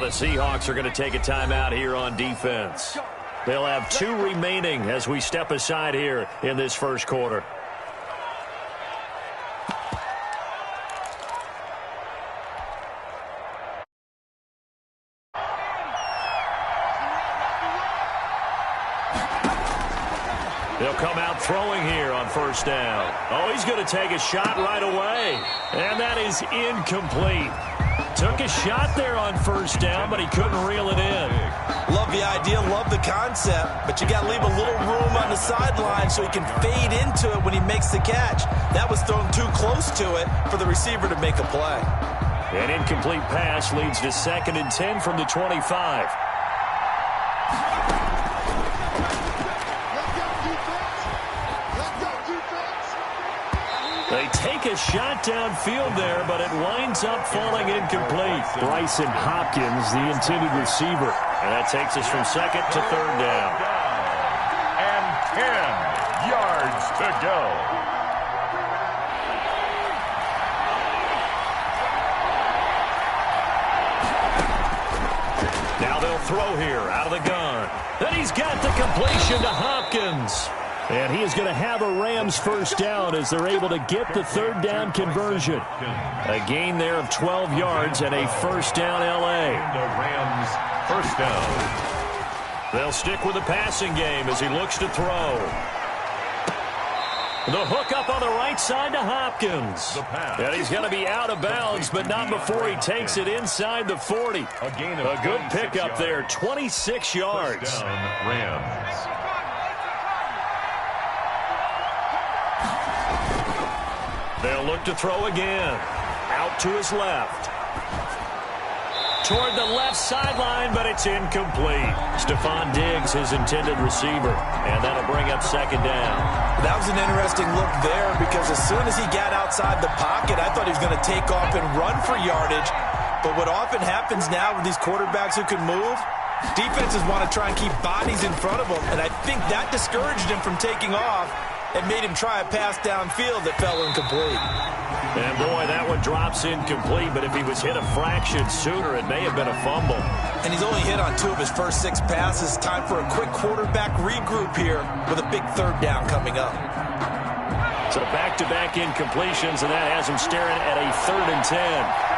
the Seahawks are going to take a timeout here on defense. They'll have 2 remaining as we step aside here in this first quarter. They'll come out throwing here on first down. Oh, he's going to take a shot right away. And that is incomplete. Took a shot there on first down, but he couldn't reel it in. Love the idea, love the concept, but you got to leave a little room on the sideline so he can fade into it when he makes the catch. That was thrown too close to it for the receiver to make a play. An incomplete pass leads to 2nd and 10 from the 25. They take a shot downfield there, but it winds up falling incomplete. Bryson Hopkins, the intended receiver. And that takes us from 2nd to 3rd down. And 10 yards to go. Now they'll throw here out of the gun. Then he's got the completion to Hopkins. And he is going to have a Rams first down as they're able to get the 3rd down conversion. A gain there of 12 yards and a first down L.A. The Rams first down. They'll stick with the passing game as he looks to throw. The hook up on the right side to Hopkins. And he's going to be out of bounds, but not before he takes it inside the 40. A good pickup there, 26 yards. First down, Rams. They'll look to throw again. Out to his left. Toward the left sideline, but it's incomplete. Stephon Diggs, his intended receiver. And that'll bring up 2nd down. That was an interesting look there because as soon as he got outside the pocket, I thought he was going to take off and run for yardage. But what often happens now with these quarterbacks who can move, defenses want to try and keep bodies in front of them. And I think that discouraged him from taking off and made him try a pass downfield that fell incomplete. And boy, that one drops incomplete, but if he was hit a fraction sooner, it may have been a fumble. And he's only hit on 2 of his first 6 passes. Time for a quick quarterback regroup here with a big 3rd down coming up. So back-to-back incompletions, and that has him staring at a 3rd and 10.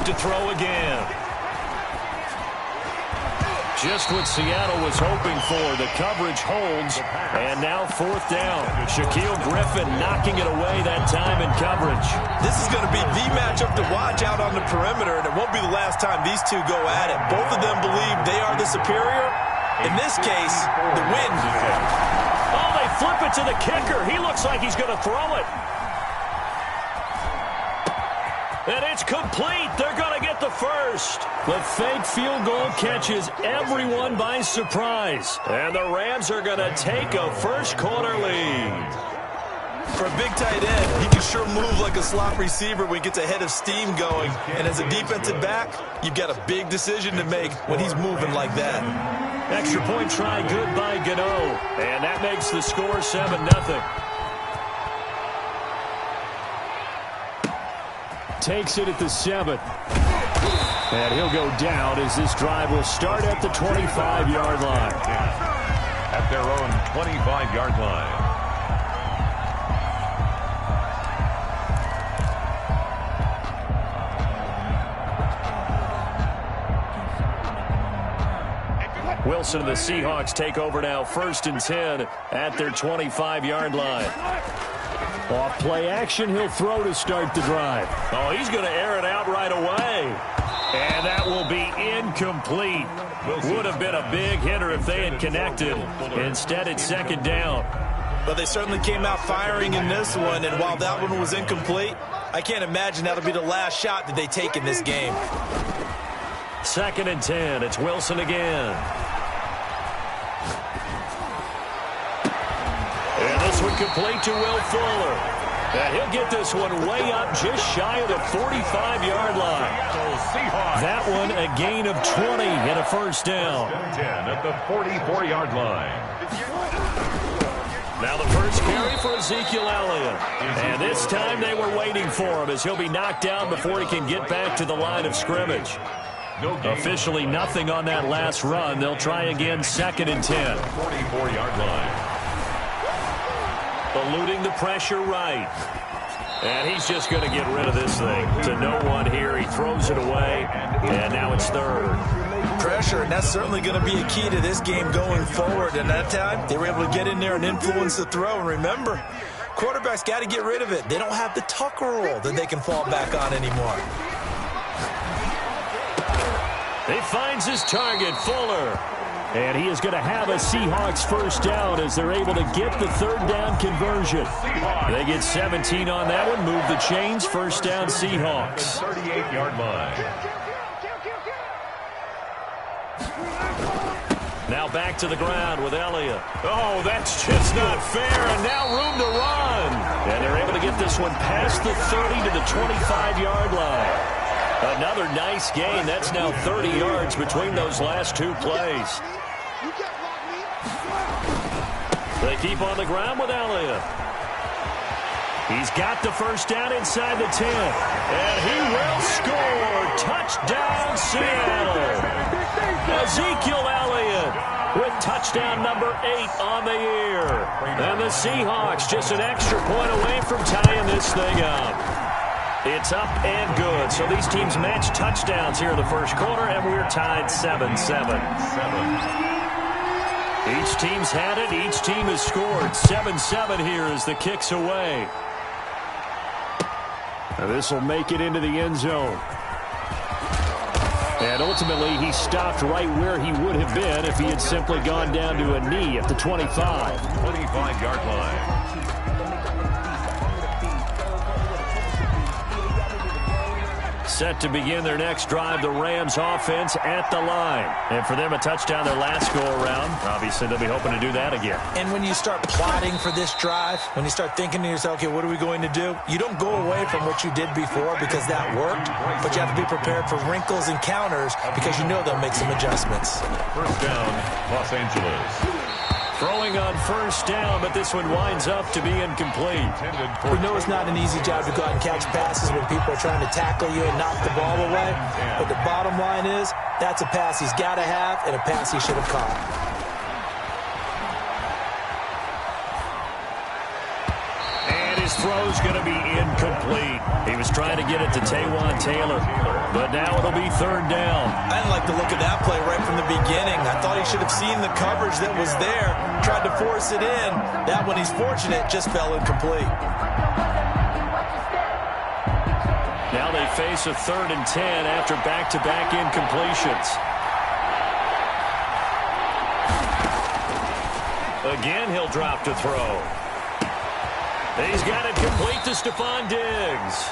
To throw again. Just what Seattle was hoping for. The coverage holds, and now 4th down. Shaquille Griffin knocking it away that time in coverage. This is going to be the matchup to watch out on the perimeter, and it won't be the last time these two go at it. Both of them believe they are the superior. In this case, the win. Oh, they flip it to the kicker. He looks like he's going to throw it. And it's complete. They're going to get the first. The fake field goal catches everyone by surprise. And the Rams are going to take a first quarter lead. For a big tight end, he can sure move like a slot receiver when he gets a head of steam going. And as a defensive back, you've got a big decision to make when he's moving like that. Extra point try good by Gano. And that makes the score 7-0. Takes it at the 7. And he'll go down as this drive will start at the 25-yard line. At their own 25-yard line. Wilson and the Seahawks take over now, 1st and 10 at their 25-yard line. Off play action, he'll throw to start the drive. Oh, he's going to air it out right away. And that will be incomplete. Would have been a big hitter if they had connected. Instead, it's 2nd down. But they certainly came out firing in this one, and while that one was incomplete, I can't imagine that'll be the last shot that they take in this game. 2nd and 10, it's Wilson again. And this one complete to Will Fuller. And he'll get this one way up just shy of the 45-yard line. That one a gain of 20 and a first down. 10 at the 44-yard line. Now the first carry for Ezekiel Elliott. And this time they were waiting for him as he'll be knocked down before he can get back to the line of scrimmage. Officially nothing on that last run. They'll try again, 2nd and 10. 44-yard line. Eluding the pressure right. And he's just going to get rid of this thing. To no one here. He throws it away. And now it's 3rd. Pressure, and that's certainly going to be a key to this game going forward. And that time, they were able to get in there and influence the throw. And remember, quarterbacks got to get rid of it. They don't have the Tucker rule that they can fall back on anymore. He finds his target, Fuller. And he is going to have a Seahawks first down as they're able to get the 3rd down conversion. They get 17 on that one, move the chains, first down Seahawks. 38-yard line. Now back to the ground with Elliott. Oh, that's just not fair, and now room to run. And they're able to get this one past the 30 to the 25-yard line. Another nice gain. That's now 30 yards between those last 2 plays. They keep on the ground with Elliott. He's got the first down inside the 10. And he will score. Touchdown, Seattle. Ezekiel Elliott with touchdown number 8 on the year. And the Seahawks just an extra point away from tying this thing up. It's up and good. So these teams match touchdowns here in the first quarter, and we're tied 7-7. Each team's had it. Each team has scored. 7-7 here as the kick's away. Now this will make it into the end zone. And ultimately, he stopped right where he would have been if he had simply gone down to a knee at the 25. 25-yard line. Set to begin their next drive, the Rams offense at the line. And for them, a touchdown their last go-around. Obviously, they'll be hoping to do that again. And when you start plotting for this drive, when you start thinking to yourself, okay, what are we going to do? You don't go away from what you did before because that worked, but you have to be prepared for wrinkles and counters because you know they'll make some adjustments. First down, Los Angeles. Throwing on first down, but this one winds up to be incomplete. We know it's not an easy job to go out and catch passes when people are trying to tackle you and knock the ball away. But the bottom line is, that's a pass he's got to have and a pass he should have caught. His throw's going to be incomplete. He was trying to get it to Taywan Taylor, but now it'll be 3rd down. I didn't like the look of that play right from the beginning. I thought he should have seen the coverage that was there, tried to force it in. That one, he's fortunate, just fell incomplete. Now they face a 3rd and 10 after back-to-back incompletions. Again, he'll drop to throw. He's got it complete to Stephon Diggs.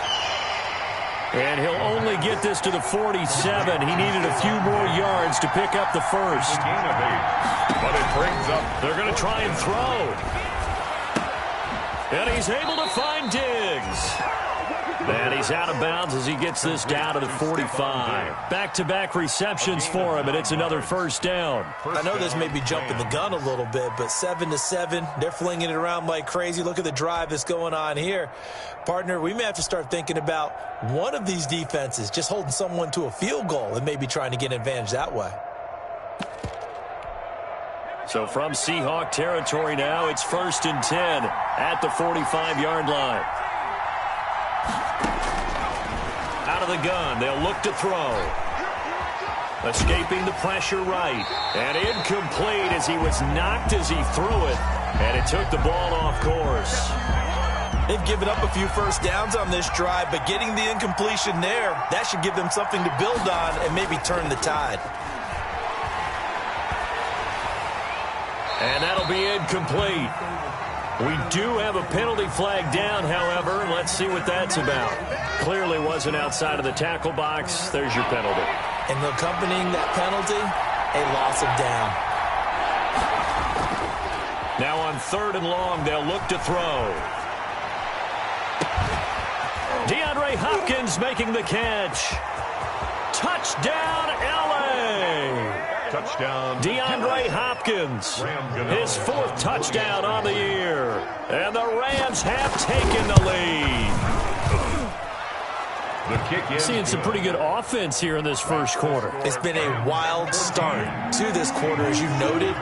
And he'll only get this to the 47. He needed a few more yards to pick up the first. But it brings up. They're going to try and throw. And he's able to find Diggs. And he's out of bounds as he gets this down to the 45. Back-to-back receptions for him, and it's another first down. I know this may be jumping the gun a little bit, but 7-7, they're flinging it around like crazy. Look at the drive that's going on here. Partner, we may have to start thinking about one of these defenses just holding someone to a field goal and maybe trying to get an advantage that way. So from Seahawk territory now, it's 1st and 10 at the 45-yard line. Out of the gun, they'll look to throw. Escaping the pressure right. And incomplete as he was knocked as he threw it. And it took the ball off course. They've given up a few first downs on this drive, but getting the incompletion there, that should give them something to build on and maybe turn the tide. And that'll be incomplete. We do have a penalty flag down, however. Let's see what that's about. Clearly wasn't outside of the tackle box. There's your penalty. And accompanying that penalty, a loss of down. Now on 3rd and long, they'll look to throw. DeAndre Hopkins making the catch. Touchdown, L.A. Touchdown. DeAndre Hopkins, his 4th touchdown on the year. And the Rams have taken the lead. The kick in. Seeing some pretty good offense here in this first quarter. It's been a wild start to this quarter, as you noted.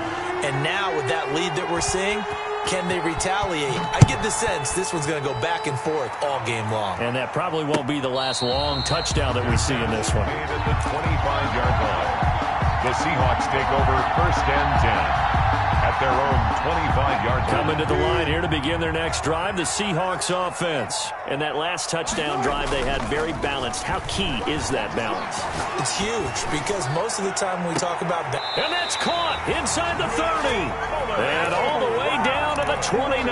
And now with that lead that we're seeing, can they retaliate? I get the sense this one's going to go back and forth all game long. And that probably won't be the last long touchdown that we see in this one. At the 25-yard line. The Seahawks take over 1st and 10. At their own 25-yard line. Coming to the line here to begin their next drive, the Seahawks offense. And that last touchdown drive they had very balanced. How key is that balance? It's huge because most of the time when we talk about and that's caught inside the 30. And all the way down to the 29.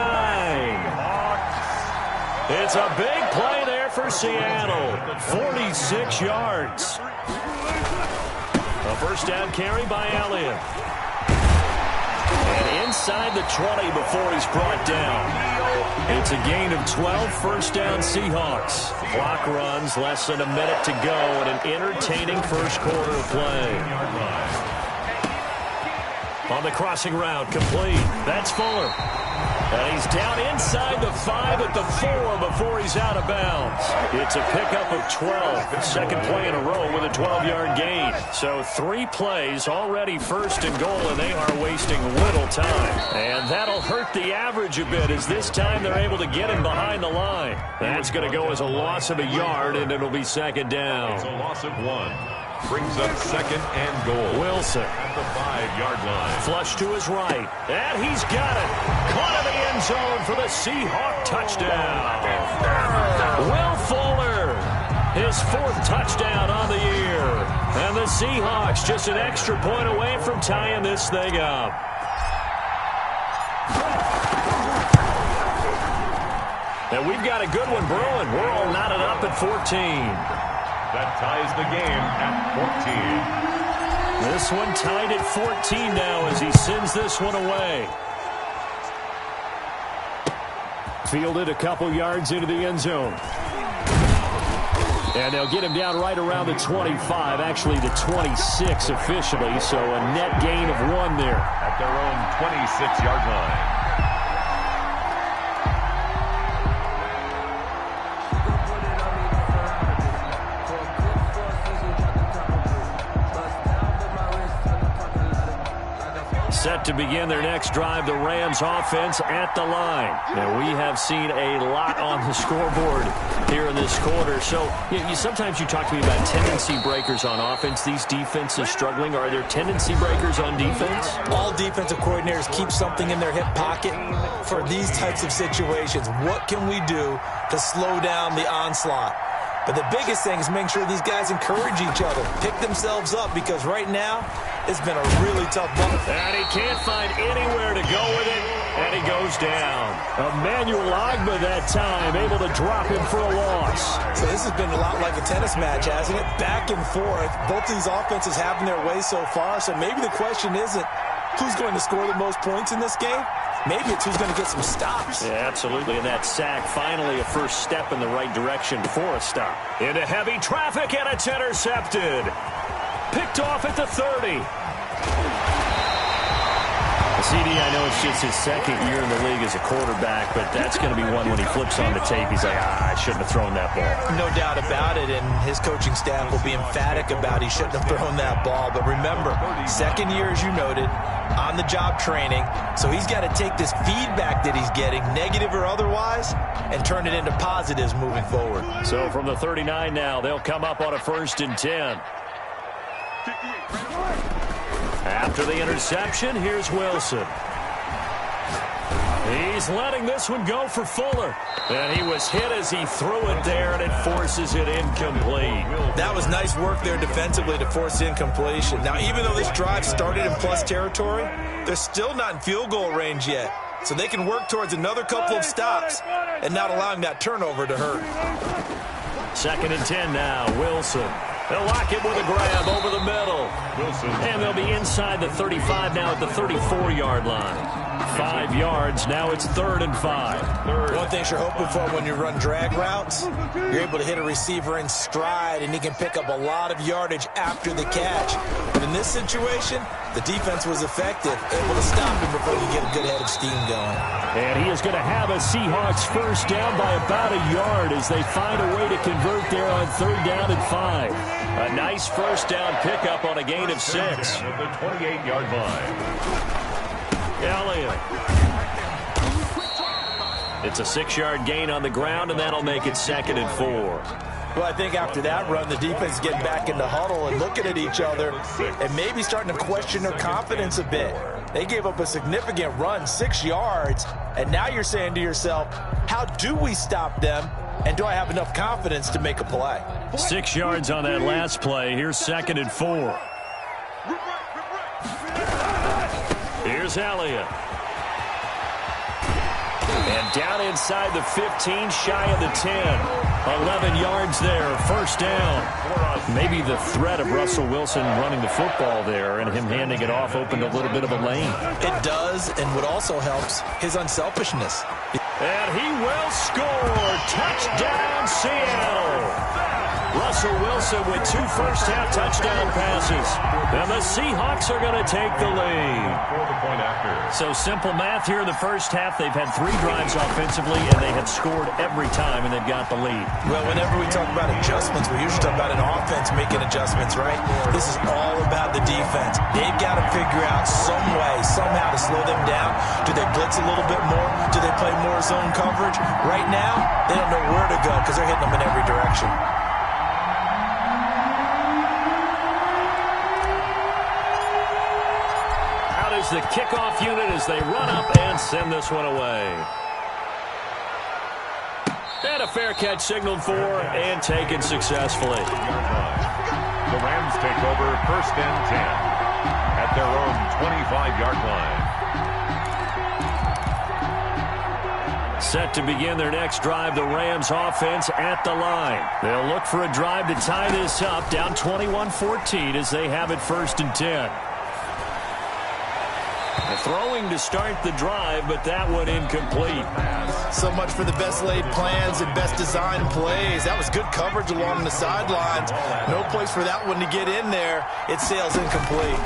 It's a big play there for Seattle. 46 yards. A first down carry by Elliott. And inside the 20 before he's brought down. It's a gain of 12, first down Seahawks. Clock runs, less than a minute to go, and an entertaining first quarter of play. On the crossing route, complete. That's Fuller. And he's down inside the 5 at the 4 before he's out of bounds. It's a pickup of 12. Second play in a row with a 12-yard gain. So 3 plays already first and goal, and they are wasting little time. And that'll hurt the average a bit as this time they're able to get him behind the line. That's going to go as a loss of a yard, and it'll be second down. It's a loss of 1. Brings up second and goal. Wilson. At the 5-yard line. Flush to his right. And he's got it. Caught in the end zone for the Seahawk touchdown. Will Fuller. His 4th touchdown on the year. And the Seahawks just an extra point away from tying this thing up. And we've got a good one brewing. We're all knotted up at 14. That ties the game at 14. This one tied at 14 now as he sends this one away. Fielded a couple yards into the end zone. And they'll get him down right around the 25, actually the 26 officially, so a net gain of 1 there. At their own 26-yard line. Set to begin their next drive, the Rams offense at the line. Now, we have seen a lot on the scoreboard here in this quarter. So, sometimes you talk to me about tendency breakers on offense. These defenses struggling. Are there tendency breakers on defense? All defensive coordinators keep something in their hip pocket for these types of situations. What can we do to slow down the onslaught? But the biggest thing is making sure these guys encourage each other, pick themselves up, because right now it's been a really tough one. And he can't find anywhere to go with it, and he goes down. Emmanuel Ogbah that time, able to drop him for a loss. So this has been a lot like a tennis match, hasn't it? Back and forth. Both these offenses having their way so far, so maybe the question isn't who's going to score the most points in this game. Maybe it's who's going to get some stops. Yeah, absolutely. And that sack, finally a first step in the right direction for a stop. Into heavy traffic, and it's intercepted. Picked off at the 30. CD, I know it's just his second year in the league as a quarterback, but that's going to be one when he flips on the tape. He's like, I shouldn't have thrown that ball. No doubt about it, and his coaching staff will be emphatic about he shouldn't have thrown that ball. But remember, second year, as you noted, on-the-job training, so he's got to take this feedback that he's getting, negative or otherwise, and turn it into positives moving forward. So from the 39 now, they'll come up on a 1st and 10. After the interception, here's Wilson. He's letting this one go for Fuller. And he was hit as he threw it there, and it forces it incomplete. That was nice work there defensively to force incompletion. Now, even though this drive started in plus territory, they're still not in field goal range yet. So they can work towards another couple of stops and not allowing that turnover to hurt. 2nd and 10 now, Wilson. They'll lock it with a grab over the middle. Wilson. And they'll be inside the 35 now at the 34-yard line. 5 yards. Now it's 3rd and 5. One thing you're hoping for when you run drag routes, you're able to hit a receiver in stride, and he can pick up a lot of yardage after the catch. But in this situation, the defense was effective, able to stop him before you get a good head of steam going. And he is going to have a Seahawks first down by about a yard as they find a way to convert there on 3rd down and 5. A nice first down pickup on a gain of 6. At the 28-yard line. Elliott. It's a 6-yard gain on the ground, and that'll make it 2nd and 4. Well, I think after that run, the defense is getting back in the huddle and looking at each other and maybe starting to question their confidence a bit. They gave up a significant run, 6 yards, and now you're saying to yourself, how do we stop them, and do I have enough confidence to make a play? 6 yards on that last play. Here's 2nd and 4. Here's Elliott. And down inside the 15, shy of the 10. 11 yards there, first down. Maybe the threat of Russell Wilson running the football there and him handing it off opened a little bit of a lane. It does, and what also helps, his unselfishness. And he will score. Touchdown, Seattle. Russell Wilson with 2 first-half touchdown passes. And the Seahawks are going to take the lead. So simple math here in the first half. They've had 3 drives offensively, and they have scored every time, and they've got the lead. Well, whenever we talk about adjustments, we usually talk about an offense making adjustments, right? This is all about the defense. They've got to figure out some way, somehow to slow them down. Do they blitz a little bit more? Do they play more zone coverage? Right now, they don't know where to go because they're hitting them in every direction. The kickoff unit as they run up and send this one away. And a fair catch signaled for and taken successfully. The Rams take over 1st and 10 at their own 25-yard line. Set to begin their next drive, the Rams offense at the line. They'll look for a drive to tie this up, down 21-14 as they have it 1st and 10. Throwing to start the drive, but that one incomplete. So much for the best laid plans and best designed plays. That was good coverage along the sidelines. No place for that one to get in there. It sails incomplete.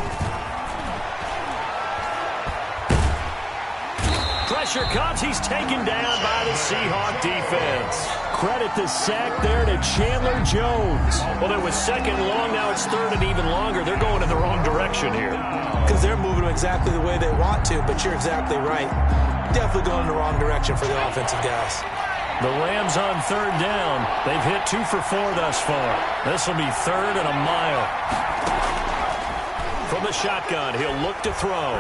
Pressure comes. He's taken down by the Seahawk defense. Credit the sack there to Chandler Jones. Well, it was 2nd and long. Now it's 3rd and even longer. They're going in the wrong direction here. Because they're moving exactly the way they want to, but you're exactly right. Definitely going in the wrong direction for the offensive guys. The Rams on 3rd down. They've hit 2 for 4 thus far. This will be 3rd and a mile. From the shotgun, he'll look to throw.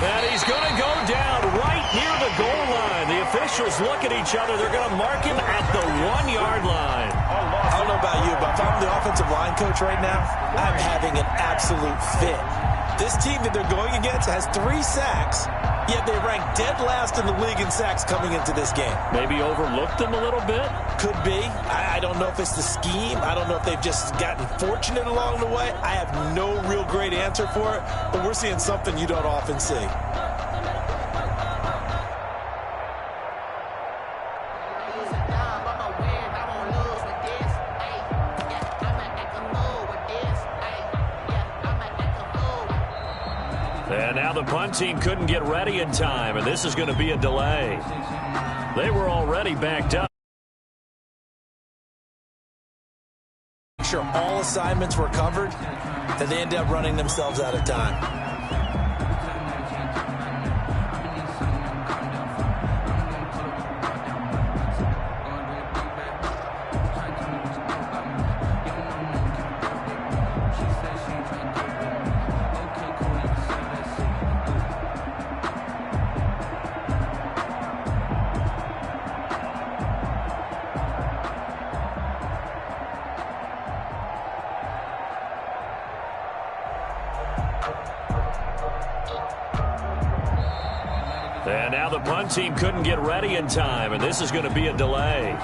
And he's going to go down right near the goal line. The officials look at each other. They're going to mark him at the 1-yard line. I don't know about you, but if I'm the offensive line coach right now, I'm having an absolute fit. This team that they're going against has 3 sacks, yet they rank dead last in the league in sacks coming into this game. Maybe overlooked them a little bit? Could be. I don't know if it's the scheme. I don't know if they've just gotten fortunate along the way. I have no real great answer for it, but we're seeing something you don't often see. And now the punt team couldn't get ready in time, and this is going to be a delay. They were already backed up. Make sure all assignments were covered, and they end up running themselves out of time. And now the punt team couldn't get ready in time, and this is going to be a delay.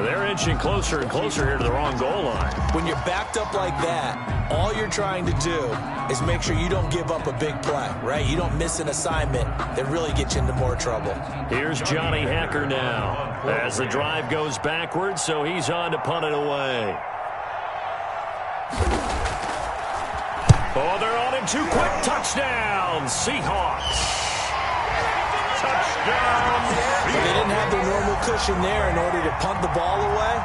They're inching closer and closer here to the wrong goal line. When you're backed up like that, all you're trying to do is make sure you don't give up a big play, right? You don't miss an assignment that really gets you into more trouble. Here's Johnny Hacker now as the drive goes backwards, so he's on to punt it away. Oh, they're on him too quick. Touchdown, Seahawks. Touchdown. So they didn't have their normal cushion there in order to punt the ball away.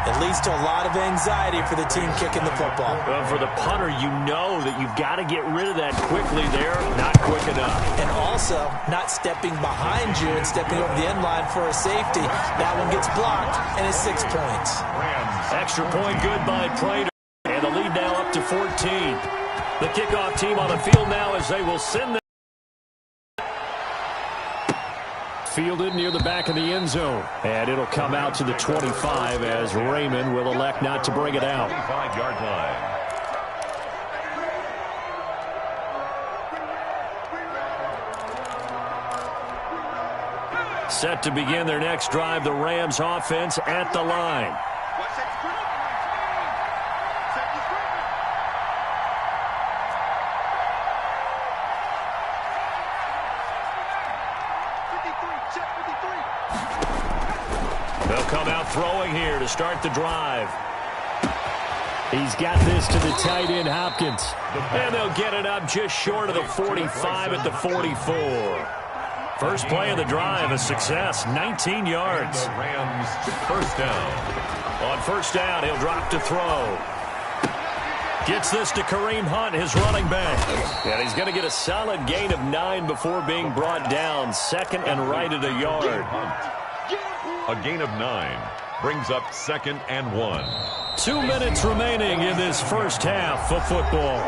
It leads to a lot of anxiety for the team kicking the football. Well, for the punter, you know that you've got to get rid of that quickly there. Not quick enough. And also, not stepping behind you and stepping over the end line for a safety. That one gets blocked, and it's 6 points. Extra point good by Prater. And the lead now up to 14. The kickoff team on the field now as they will send them. Fielded near the back of the end zone. And it'll come out to the 25 as Raymond will elect not to bring it out. 25-yard line. Set to begin their next drive, the Rams offense at the line. They'll come out throwing here to start the drive. He's got this to the tight end, Hopkins. And they'll get it up just short of the 45 at the 44. First play of the drive, a success, 19 yards. Rams first down. On first down, he'll drop to throw. Gets this to Kareem Hunt, his running back. And he's going to get a solid gain of 9 before being brought down. Second and right at a yard. A gain of 9 brings up 2nd and 1. 2 minutes remaining in this first half of football.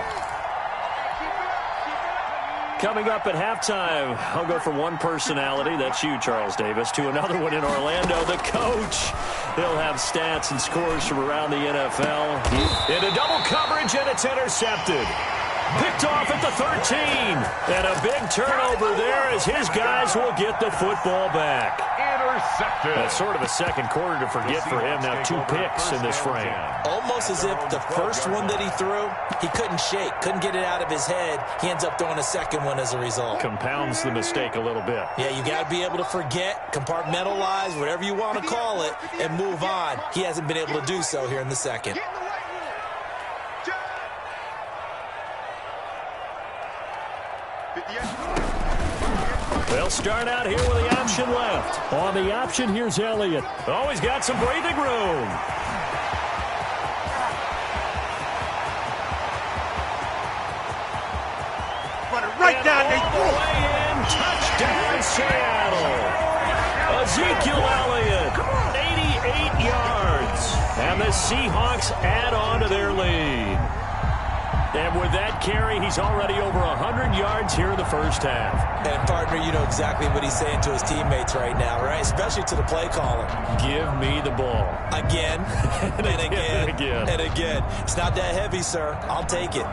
Coming up at halftime, I'll go from one personality, that's you, Charles Davis, to another one in Orlando, the coach. He'll have stats and scores from around the NFL. Into double coverage, and it's intercepted. Picked off at the 13. And a big turnover there as his guys will get the football back. Intercepted. That's sort of a second quarter to forget for him. Now 2 picks in this frame. Almost as if the first one that he threw, he couldn't shake, couldn't get it out of his head. He ends up throwing a second one as a result. Compounds the mistake a little bit. Yeah, you got to be able to forget, compartmentalize, whatever you want to call it, and move on. He hasn't been able to do so here in the second. They'll start out here with the option left. On the option, here's Elliott. Oh, he's got some breathing room. Right down all the way in. Touchdown, Seattle. Ezekiel Elliott, 88 yards. And the Seahawks add on to their lead. And with that carry, he's already over 100 yards here in the first half. And, partner, you know exactly what he's saying to his teammates right now, right? Especially to the play caller. Give me the ball. Again, and again, and again. and again. It's not that heavy, sir. I'll take it.